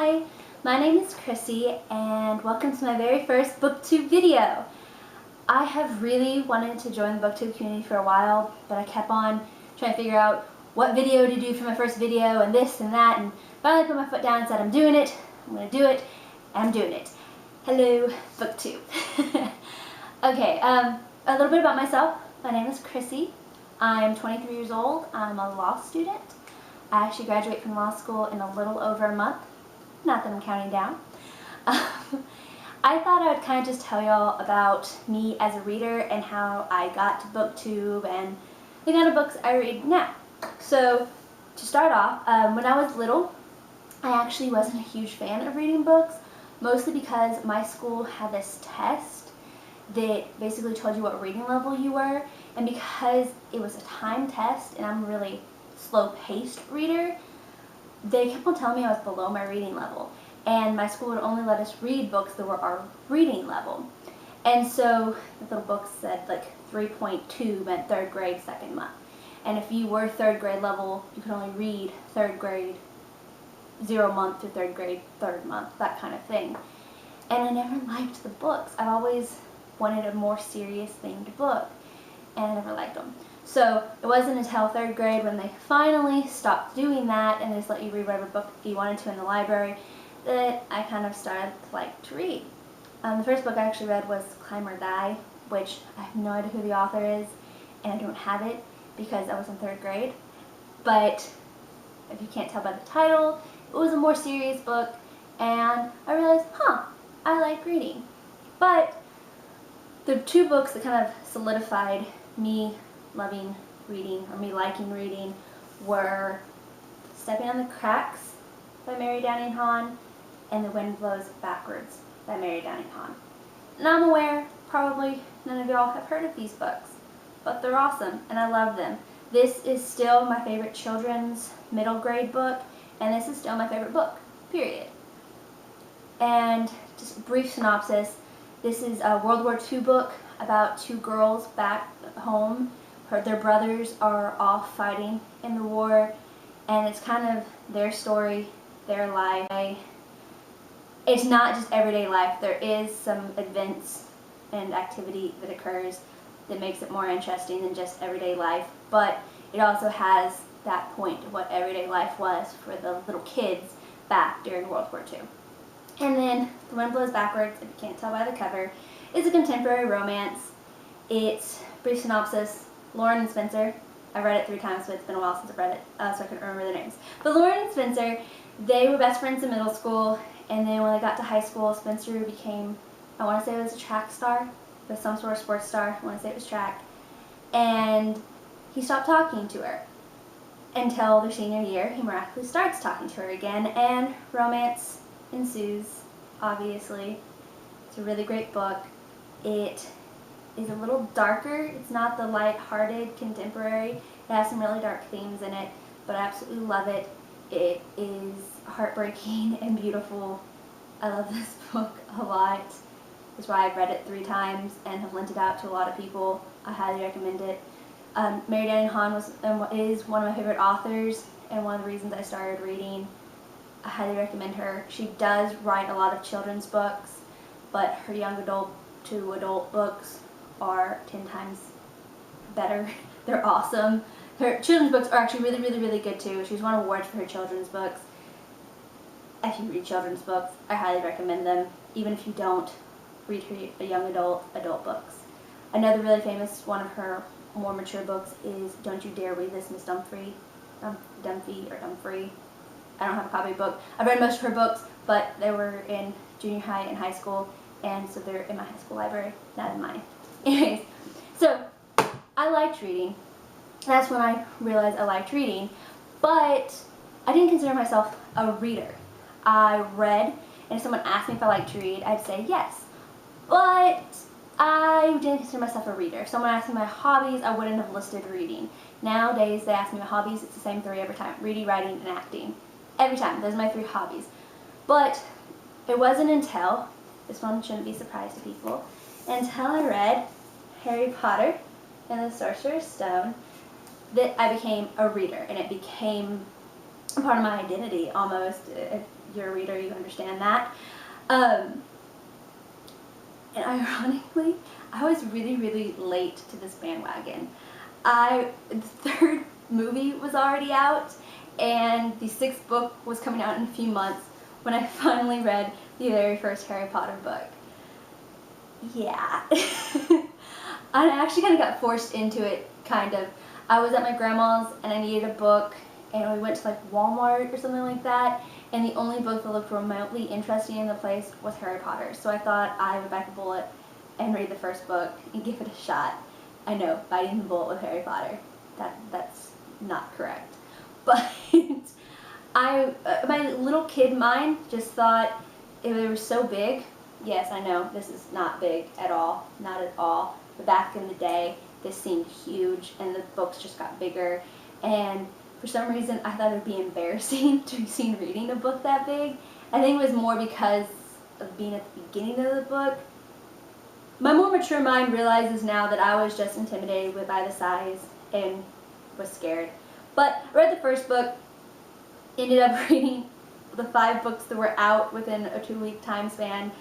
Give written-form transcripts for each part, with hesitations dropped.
Hi, my name is Chrissy and welcome to my very first Booktube video. I have really wanted to join the Booktube community for a while, but I kept on trying to figure out what video to do for my first video and this and that, and finally put my foot down and said I'm doing it, I'm going to do it, and I'm doing it. Hello, Booktube. Okay, a little bit about myself. My name is Chrissy. I'm 23 years old. I'm a law student. I actually graduate from law school in a little over a month. Not that I'm counting down. I thought I would kind of just tell y'all about me as a reader and how I got to Booktube and the kind of books I read now. So, to start off, when I was little, I actually wasn't a huge fan of reading books, mostly because my school had this test that basically told you what reading level you were, and because it was a time test and I'm a really slow-paced reader, they kept on telling me I was below my reading level, and my school would only let us read books that were our reading level. And so the little book said like 3.2 meant third grade second month, and if you were third grade level you could only read third grade 0 month to third grade third month, that kind of thing. And I never liked the books. I've always wanted a more serious themed book, and I never liked them. So it wasn't until third grade when they finally stopped doing that and they just let you read whatever book you wanted to in the library that I kind of started to like to read. The first book I actually read was Climb or Die, which I have no idea who the author is, and I don't have it because I was in third grade. But if you can't tell by the title, it was a more serious book, and I realized, I like reading. But the two books that kind of solidified me loving reading, or me liking reading, were Stepping on the Cracks by Mary Downing Hahn and The Wind Blows Backwards by Mary Downing Hahn. And I'm aware probably none of y'all have heard of these books, but they're awesome and I love them. This is still my favorite children's middle grade book, and this is still my favorite book, period. And just a brief synopsis, this is a World War II book about two girls back home. Their brothers are off fighting in the war, and it's kind of their story, their life. It's not just everyday life. There is some events and activity that occurs that makes it more interesting than just everyday life, but it also has that point of what everyday life was for the little kids back during World War II. And then The Wind Blows Backwards, if you can't tell by the cover, is a contemporary romance. It's, brief synopsis, Lauren and Spencer, I've read it 3 times, but it's been a while since I've read it, so I couldn't remember their names. But Lauren and Spencer, they were best friends in middle school, and then when they got to high school, Spencer became, I want to say it was a track star, but some sort of sports star, I want to say it was track, and he stopped talking to her until their senior year. He miraculously starts talking to her again, and romance ensues, obviously. It's a really great book. It is a little darker. It's not the light-hearted contemporary. It has some really dark themes in it, but I absolutely love it. It is heartbreaking and beautiful. I love this book a lot. That's why I've read it 3 times and have lent it out to a lot of people. I highly recommend it. Mary Downing Hahn is one of my favorite authors and one of the reasons I started reading. I highly recommend her. She does write a lot of children's books, but her young adult to adult books are 10 times better. They're awesome. Her children's books are actually really, really, really good too. She's won awards for her children's books. If you read children's books, I highly recommend them. Even if you don't, read her young adult books. Another really famous one of her more mature books is Don't You Dare Read This, Miss Dumfrey. Dumfrey. I don't have a copy of the book. I've read most of her books, but they were in junior high and high school, and so they're in my high school library, not in mine. Anyways, so I liked reading. That's when I realized I liked reading, but I didn't consider myself a reader. I read, and if someone asked me if I liked to read, I'd say yes, but I didn't consider myself a reader. If someone asked me my hobbies, I wouldn't have listed reading. Nowadays, they ask me my hobbies, it's the same 3 every time: reading, writing, and acting. Every time. Those are my 3 hobbies. But it wasn't until, this one shouldn't be a surprise to people, until I read Harry Potter and the Sorcerer's Stone that I became a reader, and it became a part of my identity almost. you're a reader, you understand that. And ironically, I was really, really late to this bandwagon. The third movie was already out, and the sixth book was coming out in a few months when I finally read the very first Harry Potter book. Yeah. I actually kind of got forced into it, kind of. I was at my grandma's and I needed a book, and we went to like Walmart or something like that, and the only book that looked remotely interesting in the place was Harry Potter. So I thought I would bite the bullet and read the first book and give it a shot. I know, biting the bullet with Harry Potter. That's not correct. But my little kid mind just thought if it was so big, yes, I know, this is not big at all, not at all. But back in the day, this seemed huge, and the books just got bigger. And for some reason, I thought it would be embarrassing to be seen reading a book that big. I think it was more because of being at the beginning of the book. My more mature mind realizes now that I was just intimidated by the size and was scared. But I read the first book, ended up reading the 5 books that were out within a 2-week time span,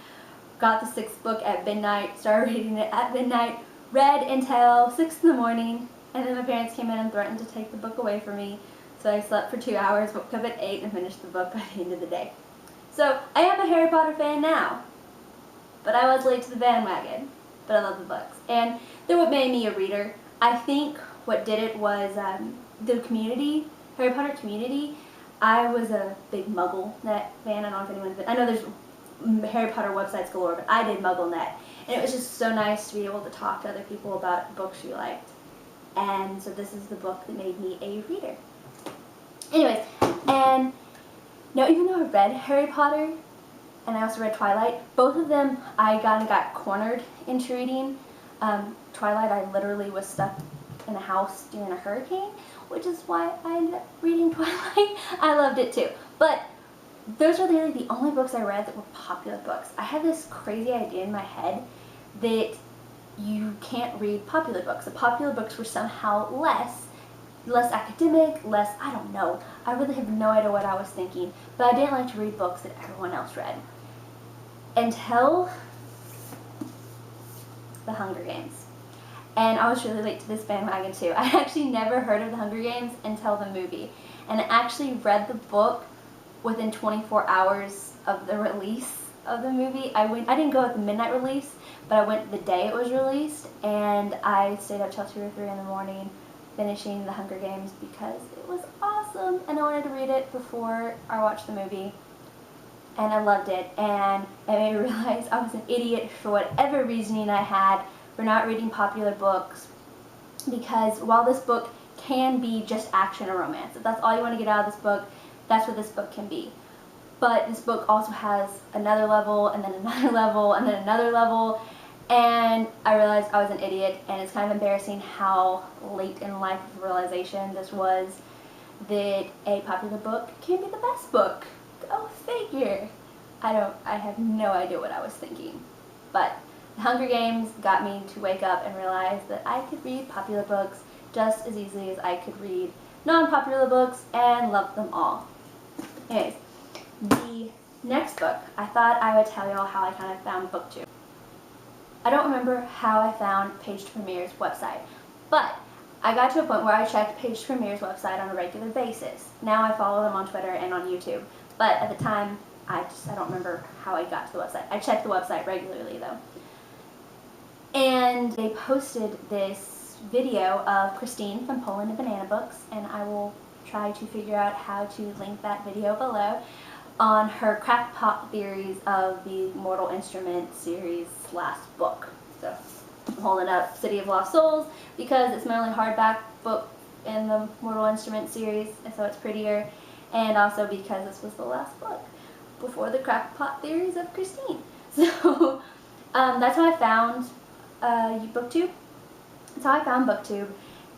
got the 6th book at midnight, started reading it at midnight, read until 6 in the morning, and then my parents came in and threatened to take the book away from me. So I slept for 2 hours, woke up at 8, and finished the book by the end of the day. So I am a Harry Potter fan now, but I was late to the bandwagon. But I love the books, and they're what made me a reader. I think what did it was the community, Harry Potter community. I was a big MuggleNet fan. I don't know if anyone's been. I know there's Harry Potter websites galore, but I did MuggleNet, and it was just so nice to be able to talk to other people about books you liked. And so this is the book that made me a reader. Anyways, and now even though I read Harry Potter, and I also read Twilight, both of them I got cornered into reading. Twilight, I literally was stuck in a house during a hurricane, which is why I ended up reading Twilight. I loved it too. But those are really the only books I read that were popular books. I had this crazy idea in my head that you can't read popular books. The popular books were somehow less academic, less, I don't know. I really have no idea what I was thinking. But I didn't like to read books that everyone else read. Until The Hunger Games. And I was really late to this bandwagon too. I actually never heard of The Hunger Games until the movie. And I actually read the book within 24 hours of the release of the movie. I didn't go at the midnight release, but I went the day it was released, and I stayed up till 2 or 3 in the morning finishing The Hunger Games because it was awesome, and I wanted to read it before I watched the movie. And I loved it, and it made me realize I was an idiot for whatever reasoning I had for not reading popular books, because while this book can be just action or romance, if that's all you want to get out of this book, that's what this book can be. But this book also has another level, and then another level, and then another level, and I realized I was an idiot, and it's kind of embarrassing how late in life of realization this was, that a popular book can be the best book. Go figure. I have no idea what I was thinking. But The Hunger Games got me to wake up and realize that I could read popular books just as easily as I could read non-popular books and love them all. Anyways, the next book, I thought I would tell y'all how I kind of found Booktube. I don't remember how I found Page Premier's website, but I got to a point where I checked Page Premier's website on a regular basis. Now I follow them on Twitter and on YouTube. But at the time, I don't remember how I got to the website. I checked the website regularly though. And they posted this video of Christine from Poland and Banana Books, and I will try to figure out how to link that video below, on her crackpot theories of the Mortal Instrument series last book. So I'm holding up City of Lost Souls because it's my only hardback book in the Mortal Instrument series, and so it's prettier. And also because this was the last book before the crackpot theories of Christine. So that's how I found Booktube. That's how I found Booktube.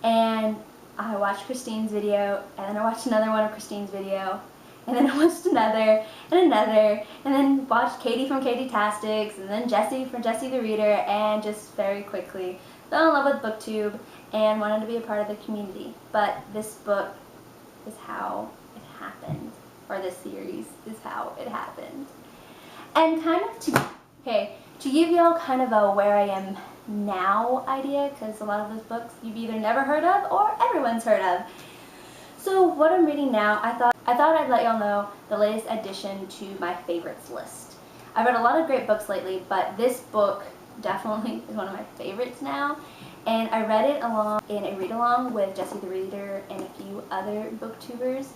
And I watched Christine's video, and then I watched another one of Christine's video, and then I watched another, and another, and then watched Katie from Katie-tastics, and then Jessie from Jessie the Reader, and just very quickly fell in love with Booktube and wanted to be a part of the community. But this book is how it happened, or this series is how it And kind of to give y'all kind of a where I am now idea, because a lot of those books you've either never heard of or everyone's heard of. So what I'm reading now, I thought I'd let y'all know the latest addition to my favorites list. I've read a lot of great books lately, but this book definitely is one of my favorites now. And I read it along in a read-along with Jessie the Reader and a few other booktubers,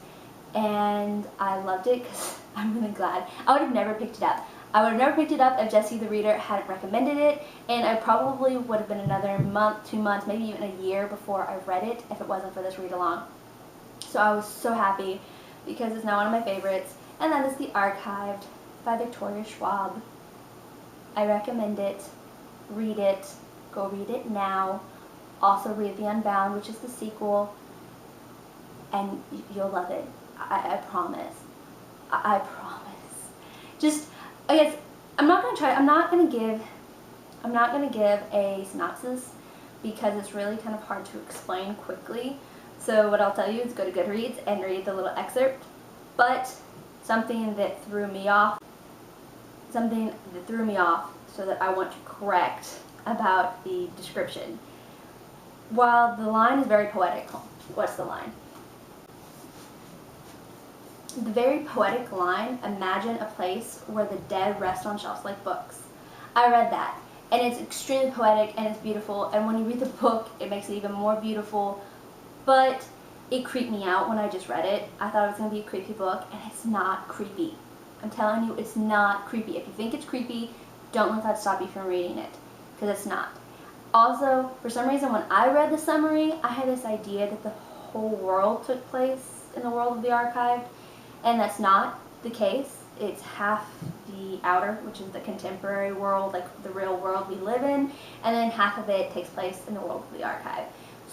and I loved it because I'm really glad. I would have never picked it up. I would have never picked it up if Jessie the Reader hadn't recommended it, and I probably would have been another month, 2 months, maybe even a year before I read it if it wasn't for this read-along. So I was so happy because it's now one of my favorites, and that is The Archived by Victoria Schwab. I recommend it. Read it. Go read it now. Also read The Unbound, which is the sequel, and you'll love it. I promise. I promise. Just, I guess, I'm not gonna give a synopsis because it's really kind of hard to explain quickly. So what I'll tell you is go to Goodreads and read the little excerpt. But something that threw me off so that I want to correct about the description. While the line is very poetic, what's the line? The very poetic line, imagine a place where the dead rest on shelves like books. I read that, and it's extremely poetic and it's beautiful, and when you read the book, it makes it even more beautiful, but it creeped me out when I just read it. I thought it was going to be a creepy book, and it's not creepy. I'm telling you, it's not creepy. If you think it's creepy, don't let that stop you from reading it, because it's not. Also, for some reason, when I read the summary, I had this idea that the whole world took place in the world of The Archived, and that's not the case. It's half the outer, which is the contemporary world, like the real world we live in, and then half of it takes place in the world of The Archive.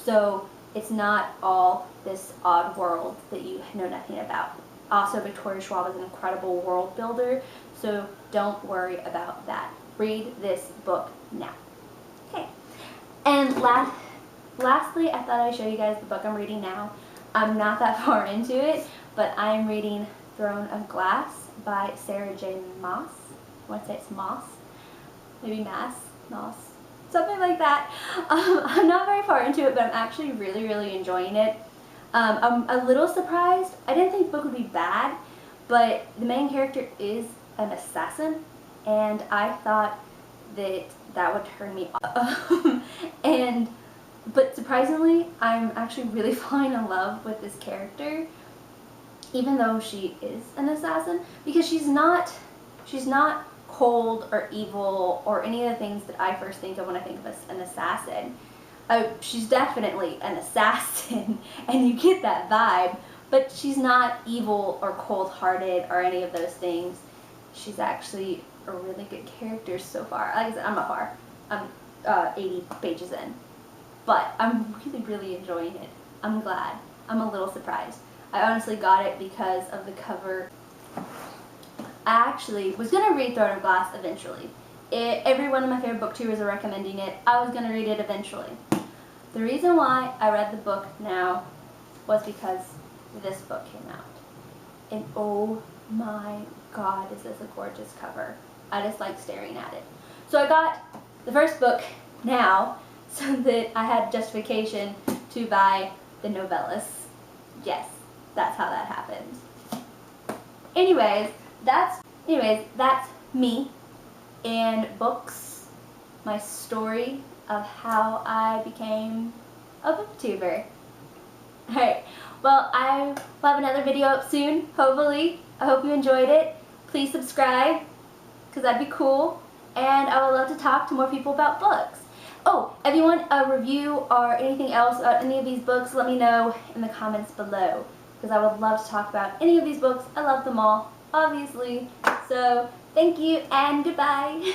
So it's not all this odd world that you know nothing about. Also, Victoria Schwab is an incredible world builder, so don't worry about that. Read this book now. Okay. And lastly, I thought I'd show you guys the book I'm reading now. I'm not that far into it, but I'm reading Throne of Glass by Sarah J. Maas. I want to say it's Maas. Maybe Maas. Something like that. I'm not very far into it, but I'm actually really, really enjoying it. I'm a little surprised. I didn't think the book would be bad, but the main character is an assassin, and I thought that would turn me off. But surprisingly, I'm actually really falling in love with this character, even though she is an assassin, because she's not cold or evil or any of the things that I first think of when I think of an assassin. She's definitely an assassin, and you get that vibe, but she's not evil or cold-hearted or any of those things. She's actually a really good character so far. Like I said, I'm not far. I'm 80 pages in. But I'm really, really enjoying it. I'm glad. I'm a little surprised. I honestly got it because of the cover. I actually was going to read Throne of Glass eventually. Every one of my favorite booktubers are recommending it. I was going to read it eventually. The reason why I read the book now was because this book came out. And oh my god, is this a gorgeous cover. I just like staring at it. So I got the first book now so that I had justification to buy the novellas. Yes, that's how that happened. Anyways, that's me and books, my story of how I became a booktuber. Alright, well, I will have another video up soon, hopefully. I hope you enjoyed it. Please subscribe, because that'd be cool. And I would love to talk to more people about books. Oh, if you want a review or anything else about any of these books, let me know in the comments below, because I would love to talk about any of these books. I love them all, obviously. So, thank you and goodbye.